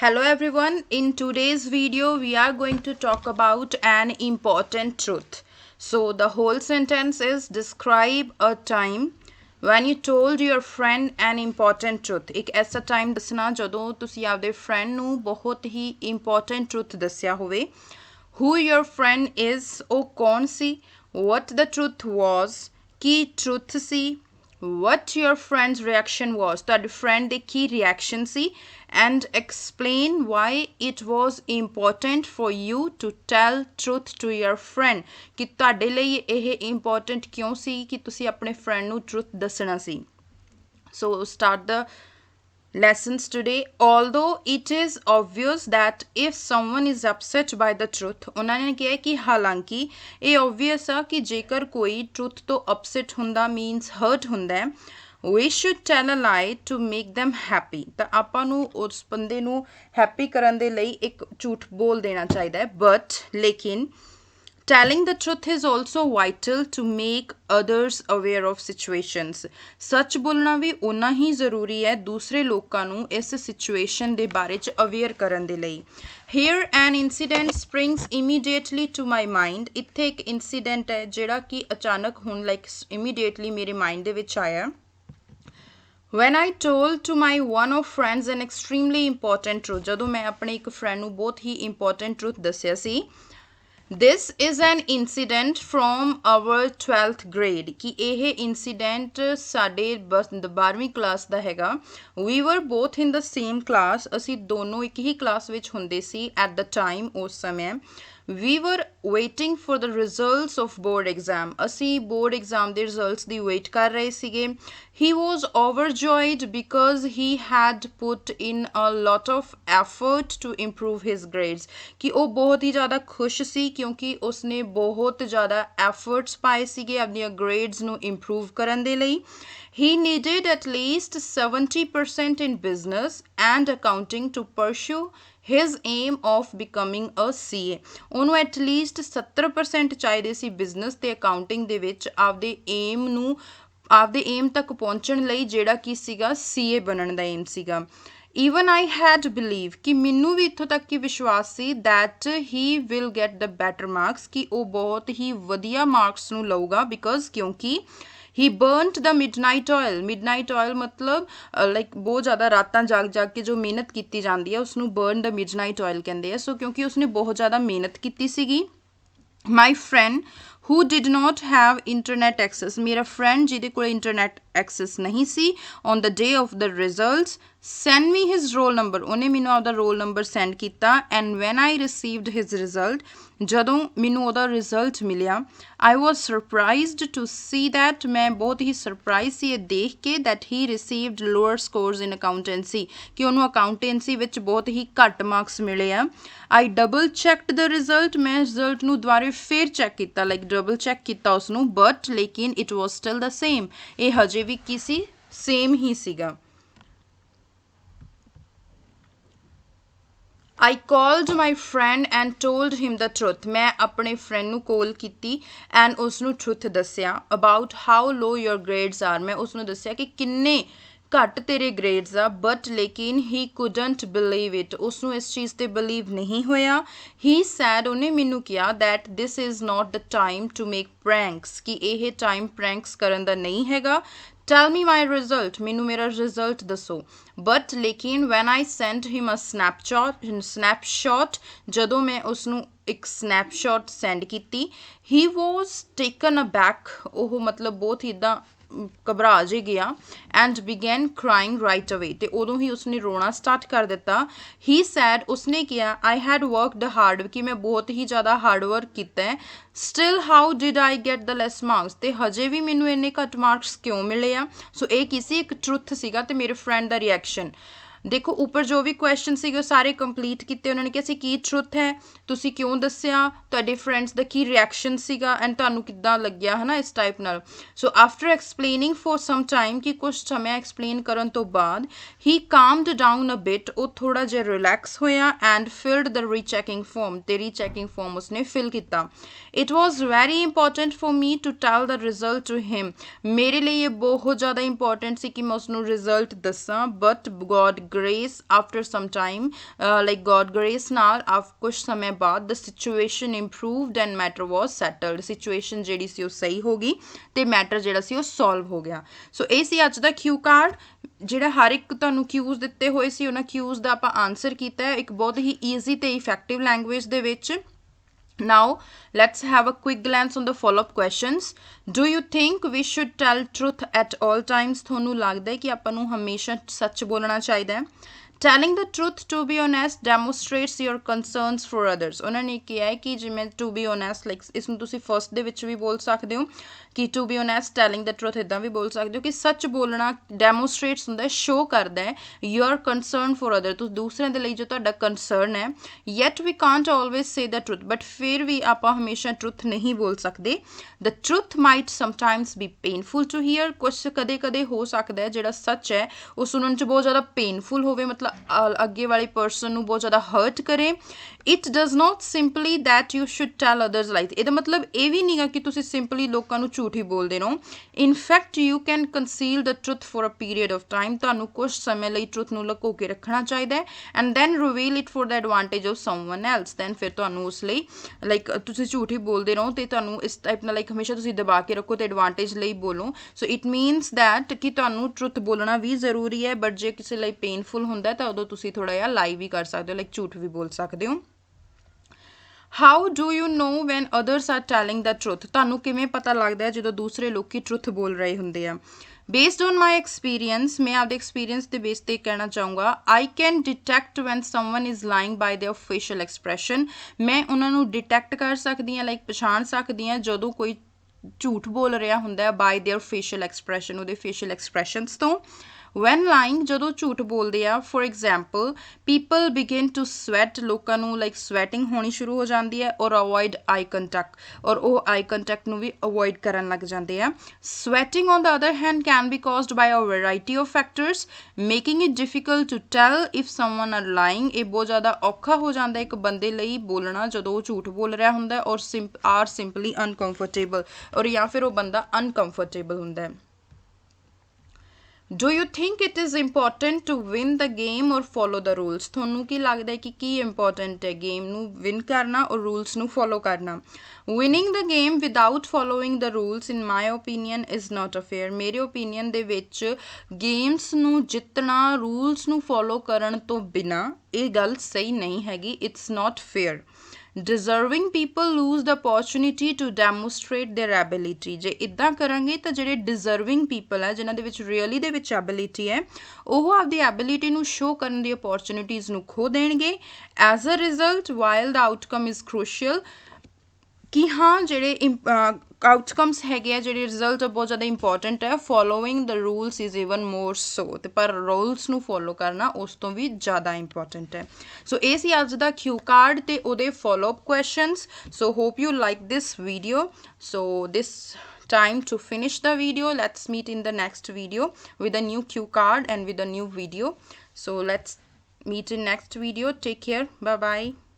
Hello everyone, in today's video we are going to talk about an important truth. So the whole sentence is describe a time when you told your friend an important truth. एक ऐसा time ਦੱਸਣਾ ਜਦੋਂ ਤੁਸੀਂ ਆਪਦੇ friend ਨੂੰ ਬਹੁਤ ਹੀ important truth ਦੱਸਿਆ ਹੋਵੇ. Who your friend is, ਉਹ ਕੌਣ ਸੀ, what the truth was, Ki truth C, what your friend's reaction was, ਤੁਹਾਡੇ friend ਦੇ ਕੀ reaction C, and explain why it was important for you to tell truth to your friend, ਕਿ ਤੁਹਾਡੇ ਲਈ ਇਹ important ਕਿਉਂ ਸੀ ਕਿ ਤੁਸੀਂ ਆਪਣੇ friend ਨੂੰ truth ਦੱਸਣਾ ਸੀ. So start the lessons today. Although it is obvious that if someone is upset by the truth, ਉਹਨਾਂ ਨੇ ਕਿਹਾ ਕਿ ਹਾਲਾਂਕਿ ਇਹ obvious ਆ ਕਿ ਜੇਕਰ ਕੋਈ truth ਤੋਂ upset ਹੁੰਦਾ means hurt ਹੁੰਦਾ ਹੈ, we should tell a lie to make them happy. ਤਾਂ ਆਪਾਂ ਨੂੰ ਉਸ ਬੰਦੇ ਨੂੰ happy ਕਰਨ ਦੇ ਲਈ ਇੱਕ ਝੂਠ ਬੋਲ ਦੇਣਾ ਚਾਹੀਦਾ ਹੈ. But ਲੇਕਿਨ telling the truth is also vital to make others aware of situations. ਸੱਚ ਬੋਲਣਾ ਵੀ ਉਨਾ ਹੀ ਜ਼ਰੂਰੀ ਹੈ ਦੂਸਰੇ ਲੋਕਾਂ ਨੂੰ ਇਸ ਸਿਚੁਏਸ਼ਨ ਦੇ ਬਾਰੇ ਚ ਅਵੇਅਰ ਕਰਨ ਦੇ ਲਈ. Here an incident springs immediately to my mind. ਇੱਥੇ ਇੱਕ incident ਹੈ ਜਿਹੜਾ ਕਿ ਅਚਾਨਕ ਹੁਣ immediately ਮੇਰੇ mind ਦੇ ਵਿੱਚ ਆਇਆ. When I told to my one of friends an extremely important truth, ਜਦੋਂ ਮੈਂ ਆਪਣੇ ਇੱਕ friend ਨੂੰ ਬਹੁਤ ਹੀ important truth ਦੱਸਿਆ ਸੀ. This is an incident from our 12th grade. ਕਿ ਇਹ incident ਸਾਡੇ 12ਵੀਂ ਕਲਾਸ ਦਾ ਹੈਗਾ. We were both in the same class. ਅਸੀਂ ਦੋਨੋਂ ਇੱਕ ਹੀ ਕਲਾਸ ਵਿੱਚ ਹੁੰਦੇ ਸੀ at the time, ਉਸ ਸਮੇਂ. We were waiting for the results of board exam. ਅਸੀਂ board exam ਦੇ results ਦੀ wait ਕਰ ਰਹੇ ਸੀਗੇ. He was overjoyed because he had put in a lot of effort to improve his grades. ਕਿ ਉਹ ਬਹੁਤ ਹੀ ਜ਼ਿਆਦਾ ਖੁਸ਼ ਸੀ ਕਿਉਂਕਿ ਉਸਨੇ ਬਹੁਤ ਜ਼ਿਆਦਾ efforts ਪਾਏ ਸੀਗੇ ਆਪਣੀਆਂ grades ਨੂੰ improve ਕਰਨ ਦੇ ਲਈ. He needed at least 70% in business and accounting to pursue his aim of becoming a CA. ਉਹਨੂੰ at least 70% ਚਾਹੀਦੇ ਸੀ ਬਿਜ਼ਨਸ ਤੇ ਅਕਾਊਂਟਿੰਗ ਦੇ ਵਿੱਚ ਆਪਦੇ ਏਮ ਤੱਕ ਪਹੁੰਚਣ ਲਈ ਜਿਹੜਾ ਕੀ ਸੀਗਾ CA ਬਣਨ ਦਾ ਏਮ ਸੀਗਾ. Even I had believed ਕਿ ਮੈਨੂੰ ਵੀ ਇੱਥੋਂ ਤੱਕ ਕੀ ਵਿਸ਼ਵਾਸ ਸੀ that he will get the better marks, ਕਿ ਉਹ ਬਹੁਤ ਹੀ ਵਧੀਆ ਮਾਰਕਸ ਨੂੰ ਲਊਗਾ because ਕਿਉਂਕਿ he burnt the midnight oil. midnight oil ਮਤਲਬ ਬਹੁਤ ਜ਼ਿਆਦਾ ਰਾਤਾਂ ਜਾਗ ਕੇ ਜੋ ਮਿਹਨਤ ਕੀਤੀ ਜਾਂਦੀ ਹੈ ਉਸਨੂੰ burn the midnight oil ਕਹਿੰਦੇ ਆ. ਸੋ ਕਿਉਂਕਿ ਉਸਨੇ ਬਹੁਤ ਜ਼ਿਆਦਾ ਮਿਹਨਤ ਕੀਤੀ ਸੀਗੀ. My friend who did not have internet access, ਮੇਰਾ friend ਜਿਹਦੇ ਕੋਲ internet access ਨਹੀਂ ਸੀ, on the day of the results send me his roll number. ਉਹਨੇ ਮੈਨੂੰ ਆਪਦਾ roll number send ਕੀਤਾ. And when I received his result, ਜਦੋਂ ਮੈਨੂੰ ਉਹਦਾ result ਮਿਲਿਆ, I was surprised to see that, ਮੈਂ ਬਹੁਤ ਹੀ surprised ਸੀ ਇਹ ਦੇਖ ਕੇ that he received lower scores in accountancy, ਕਿ ਉਹਨੂੰ accountancy ਵਿੱਚ ਬਹੁਤ ਹੀ ਘੱਟ ਮਾਰਕਸ ਮਿਲੇ ਆ. I double checked the result, ਮੈਂ result ਨੂੰ ਦੁਬਾਰੇ ਫਿਰ ਚੈੱਕ ਕੀਤਾ double check ਕੀਤਾ ਉਸਨੂੰ, but ਲੇਕਿਨ it was still the same. ਇਹ ਹਜੇ ਵੀ ਕੀ ਸੀ, same ਹੀ ਸੀਗਾ. I called my friend and told him the truth. ਮੈਂ ਆਪਣੇ friend ਨੂੰ call ਕੀਤੀ and ਉਸਨੂੰ truth ਦੱਸਿਆ about how low your grades are. ਮੈਂ ਉਸਨੂੰ ਦੱਸਿਆ ਕਿ ਕਿੰਨੇ ਘੱਟ ਤੇਰੇ grades ਆ, but ਲੇਕਿਨ he couldn't believe it. ਉਸਨੂੰ ਇਸ ਚੀਜ਼ ਤੇ believe ਨਹੀਂ ਹੋਇਆ. He said, ਉਹਨੇ ਮੈਨੂੰ ਕਿਹਾ that this is not the time to make pranks, ਕਿ ਇਹ time pranks ਕਰਨ ਦਾ ਨਹੀਂ ਹੈਗਾ. Tell me my result, ਮੈਨੂੰ ਮੇਰਾ result ਦੱਸੋ. But ਲੇਕਿਨ when I sent him a snapshot, ਜਦੋਂ ਮੈਂ ਉਸਨੂੰ ਇੱਕ snapshot send ਕੀਤੀ, he was taken aback. ਉਹ ਮਤਲਬ ਬਹੁਤ ਹੀ ਇੱਦਾਂ ਘਬਰਾ ਜੇ ਗਿਆ and began crying right away. ਤੇ ਉਦੋਂ ਹੀ ਉਸਨੇ ਰੋਣਾ ਸਟਾਰਟ ਕਰ ਦਿੱਤਾ. He said, ਉਸਨੇ ਕਿਹਾ I had worked hard, ਕਿ ਮੈਂ ਬਹੁਤ ਹੀ ਜ਼ਿਆਦਾ ਹਾਰਡ ਵਰਕ ਕੀਤਾ ਹੈ. Still how did I get the less marks? ਤੇ ਹਜੇ ਵੀ ਮੈਨੂੰ ਇੰਨੇ ਘੱਟ ਮਾਰਕਸ ਕਿਉਂ ਮਿਲੇ ਆ? ਸੋ ਇਹ ਕਿਸੇ ਇੱਕ ਟਰੁੱਥ ਸੀਗਾ ਤੇ ਮੇਰੇ ਫਰੈਂਡ ਦਾ ਰਿਐਕਸ਼ਨ. ਦੇਖੋ ਉੱਪਰ ਜੋ ਵੀ ਕੁਐਸਚਨ ਸੀਗੇ ਉਹ ਸਾਰੇ ਕੰਪਲੀਟ ਕੀਤੇ. ਉਹਨਾਂ ਨੇ ਕਿਹਾ ਸੀ ਕੀ ਟਰੁੱਥ ਹੈ, ਤੁਸੀਂ ਕਿਉਂ ਦੱਸਿਆ, ਤੁਹਾਡੇ ਫਰੈਂਡਸ ਦਾ ਕੀ ਰਿਐਕਸ਼ਨ ਸੀਗਾ ਐਂਡ ਤੁਹਾਨੂੰ ਕਿੱਦਾਂ ਲੱਗਿਆ ਹੈ ਨਾ ਇਸ ਟਾਈਪ ਨਾਲ. So after explaining for some time, ਕਿ ਕੁਝ ਸਮਾਂ ਐਕਸਪਲੇਨ ਕਰਨ ਤੋਂ ਬਾਅਦ ਹੀ ਕਾਮਡ ਡਾਊਨ ਅ ਬਿਟ, ਉਹ ਥੋੜਾ ਜਿਹਾ ਰਿਲੈਕਸ ਹੋਇਆ and filled the rechecking form, ਤੇ ਰੀਚੈਕਿੰਗ ਫਾਰਮ ਉਸਨੇ ਫਿਲ ਕੀਤਾ. It was very important for me to tell the result to him. ਮੇਰੇ ਲਈ ਇਹ ਬਹੁਤ ਜ਼ਿਆਦਾ ਇੰਪੋਰਟੈਂਟ ਸੀ ਕਿ ਮੈਂ ਉਸਨੂੰ ਰਿਜ਼ਲਟ ਦੱਸਾਂ, but God grace after some time, like God grace ਨਾਲ ਕੁਝ ਸਮੇਂ ਬਾਅਦ the situation improved and matter was settled, situation ਜਿਹੜੀ ਸੀ ਉਹ ਸਹੀ ਹੋ ਗਈ ਤੇ ਮੈਟਰ ਜਿਹੜਾ ਸੀ ਉਹ ਸੋਲਵ ਹੋ ਗਿਆ। ਸੋ ਇਹ ਸੀ ਅੱਜ ਦਾ ਕਿਊ ਕਾਰਡ ਜਿਹੜਾ ਹਰ ਇੱਕ ਤੁਹਾਨੂੰ ਕਿਊਜ਼ ਦਿੱਤੇ ਹੋਏ ਸੀ ਉਹਨਾਂ ਕਿਊਜ਼ ਦਾ ਆਪਾਂ ਆਨਸਰ ਕੀਤਾ ਹੈ ਇੱਕ ਬਹੁਤ ਹੀ ਈਜ਼ੀ ਤੇ ਇਫੈਕਟਿਵ ਲੈਂਗੁਏਜ ਦੇ ਵਿੱਚ। Now let's have a quick glance on the follow-up questions. Do you think we should tell truth at all times? ਤੁਹਾਨੂੰ ਲੱਗਦਾ ਹੈ ਕਿ ਆਪਾਂ ਨੂੰ ਹਮੇਸ਼ਾ ਸੱਚ ਬੋਲਣਾ ਚਾਹੀਦਾ ਹੈ? Telling the truth, to be honest, demonstrates your concerns for others. ਉਹਨਾਂ ਨੇ ਕਿਹਾ ਹੈ ਕਿ ਜਿਵੇਂ to be honest, like ਇਸ ਨੂੰ ਤੁਸੀਂ ਫਸਟ ਦੇ ਵਿੱਚ ਵੀ ਬੋਲ ਸਕਦੇ ਹੋ ਕਿ to be honest, telling the truth ਇੱਦਾਂ ਵੀ ਬੋਲ ਸਕਦੇ ਹੋ ਕਿ ਸੱਚ ਬੋਲਣਾ demonstrates ਹੁੰਦਾ ਹੈ, show ਕਰਦਾ ਹੈ your concern for others, ਤੁਸੀਂ ਦੂਸਰਿਆਂ ਦੇ ਲਈ ਜੋ ਤੁਹਾਡਾ ਕੰਸਰਨ ਹੈ। Yet we can't always say the truth, but ਫਿਰ ਵੀ ਆਪਾਂ ਹਮੇਸ਼ਾ truth ਨਹੀਂ ਬੋਲ ਸਕਦੇ। The truth might sometimes be painful to hear, ਕੁਛ ਕਦੇ ਕਦੇ ਹੋ ਸਕਦਾ ਹੈ ਜਿਹੜਾ ਸੱਚ ਹੈ ਉਹ ਸੁਣਨ 'ਚ ਬਹੁਤ ਜ਼ਿਆਦਾ ਪੇਨਫੁਲ ਹੋਵੇ, ਮਤਲਬ ਅੱਗੇ ਵਾਲੇ ਪਰਸਨ ਨੂੰ ਬਹੁਤ ਜ਼ਿਆਦਾ ਹਰਟ ਕਰੇ। It does not simply that you should tell others lies, ਇਹਦਾ ਮਤਲਬ ਇਹ ਵੀ ਨਹੀਂਗਾ ਕਿ ਤੁਸੀਂ ਸਿੰਪਲੀ ਲੋਕਾਂ ਨੂੰ ਝੂਠ ਹੀ ਬੋਲਦੇ ਰਹੋ। In fact you can conceal the truth for a period of time, ਤੁਹਾਨੂੰ ਕੁਝ ਸਮੇਂ ਲਈ truth ਨੂੰ ਲੁਕੋ ਕੇ ਰੱਖਣਾ ਚਾਹੀਦਾ ਹੈ and then reveal it for the advantage of someone else, then ਫਿਰ ਤੁਹਾਨੂੰ ਉਸ ਲਈ ਲਾਈਕ ਤੁਸੀਂ ਝੂਠ ਹੀ ਬੋਲਦੇ ਰਹੋ ਤੇ ਤੁਹਾਨੂੰ ਇਸ ਟਾਈਪ ਨਾਲ ਲਾਈਕ ਹਮੇਸ਼ਾ ਤੁਸੀਂ ਦਬਾ ਕੇ ਰੱਖੋ ਤੇ ਐਡਵਾਂਟੇਜ ਲਈ ਬੋਲੋ। ਸੋ ਇਟ ਮੀਨਸ ਦੈਟ ਕਿ ਤੁਹਾਨੂੰ ਟਰੁੱਥ ਬੋਲਣਾ ਵੀ ਜ਼ਰੂਰੀ ਹੈ, ਬਟ ਜੇ ਕਿਸੇ ਲਈ ਪੇਨਫੁਲ ਹੁੰਦਾ ਤਾਂ ਉਦੋਂ ਤੁਸੀਂ ਥੋੜ੍ਹਾ ਜਿਹਾ ਲਾਈ ਵੀ ਕਰ ਸਕਦੇ ਹੋ, ਲਾਈਕ ਝੂਠ ਵੀ ਬੋਲ ਸਕਦੇ ਹੋ। How do you know when others are telling the truth? ਤੁਹਾਨੂੰ ਕਿਵੇਂ ਪਤਾ ਲੱਗਦਾ ਹੈ ਜਦੋਂ ਦੂਸਰੇ ਲੋਕੀ ਟਰੁੱਥ ਬੋਲ ਰਹੇ ਹੁੰਦੇ ਆ? Based on my experience, ਮੈਂ ਆਪਦੇ ਐਕਸਪੀਰੀਅੰਸ ਦੇ ਬੇਸ ਤੇ ਕਹਿਣਾ ਚਾਹੂੰਗਾ, I can detect when someone is lying by their facial expression. ਮੈਂ ਉਹਨਾਂ ਨੂੰ ਡਿਟੈਕਟ ਕਰ ਸਕਦੀ ਹਾਂ, ਲਾਈਕ ਪਛਾਣ ਸਕਦੀ ਹਾਂ ਜਦੋਂ ਕੋਈ ਝੂਠ ਬੋਲ ਰਿਹਾ ਹੁੰਦਾ ਹੈ by their facial expression, ਉਹਦੇ facial expressions ਤੋਂ। When lying, ਜਦੋਂ ਝੂਠ ਬੋਲਦੇ ਆ, for example, people begin to sweat, ਲੋਕਾਂ ਨੂੰ ਲਾਈਕ ਸਵੈਟਿੰਗ ਹੋਣੀ ਸ਼ੁਰੂ ਹੋ ਜਾਂਦੀ ਹੈ, ਔਰ avoid eye contact, ਔਰ ਉਹ eye contact ਨੂੰ ਵੀ avoid ਕਰਨ ਲੱਗ ਜਾਂਦੇ ਆ। Sweating on the other hand can be caused by a variety of factors, making it difficult to tell if someone are lying. ਇਹ ਬਹੁਤ ਜ਼ਿਆਦਾ ਔਖਾ ਹੋ ਜਾਂਦਾ ਇੱਕ ਬੰਦੇ ਲਈ ਬੋਲਣਾ ਜਦੋਂ ਉਹ ਝੂਠ ਬੋਲ ਰਿਹਾ ਹੁੰਦਾ ਔਰ are simply uncomfortable, ਔਰ ਜਾਂ ਫਿਰ ਉਹ ਬੰਦਾ uncomfortable ਹੁੰਦਾ ਹੈ। Do you think it is important to win the game or follow the rules? ਤੁਹਾਨੂੰ ਕੀ ਲੱਗਦਾ ਹੈ ਕਿ ਕੀ ਇੰਪੋਰਟੈਂਟ ਹੈ, ਗੇਮ ਨੂੰ ਵਿਨ ਕਰਨਾ ਔਰ ਰੂਲਸ ਨੂੰ ਫੋਲੋ ਕਰਨਾ? Winning the game without following the rules, in my opinion, is not a fair. ਮੇਰੇ ਓਪੀਨੀਅਨ ਦੇ ਵਿੱਚ ਗੇਮਸ ਨੂੰ ਜਿੱਤਣਾ ਰੂਲਸ ਨੂੰ ਫੋਲੋ ਕਰਨ ਤੋਂ ਬਿਨਾਂ ਇਹ ਗੱਲ ਸਹੀ ਨਹੀਂ ਹੈਗੀ, it's not fair. Deserving people lose the opportunity to demonstrate their ability. ਜੇ ਇੱਦਾਂ ਕਰਾਂਗੇ ਤਾਂ ਜਿਹੜੇ deserving people ਹੈ, ਜਿਨ੍ਹਾਂ ਦੇ ਵਿੱਚ really ਦੇ ਵਿੱਚ ability ਹੈ, ਉਹ ਆਪਦੀ ability ਨੂੰ show ਕਰਨ ਦੀ opportunities ਨੂੰ ਖੋ ਦੇਣਗੇ। As a result, while the outcome is crucial, ਕਿ ਹਾਂ ਜਿਹੜੇ ਆਊਟਕਮਸ ਹੈਗੇ ਆ, ਜਿਹੜੇ ਰਿਜ਼ਲਟ ਬਹੁਤ ਜ਼ਿਆਦਾ ਇੰਪੋਰਟੈਂਟ ਹੈ, following the rules is even more so, ਤੇ ਪਰ ਰੂਲਸ ਨੂੰ ਫੋਲੋ ਕਰਨਾ ਉਸ ਤੋਂ ਵੀ ਜ਼ਿਆਦਾ ਇੰਪੋਰਟੈਂਟ ਹੈ। ਸੋ ਇਹ ਸੀ ਅੱਜ ਦਾ ਕਿਊ ਕਾਰਡ ਤੇ ਉਹਦੇ follow up questions. So hope you like this video. So this time to finish the video. Let's meet in the next video with a new cue card and with a new video. So let's meet in next video. Take care. Bye bye.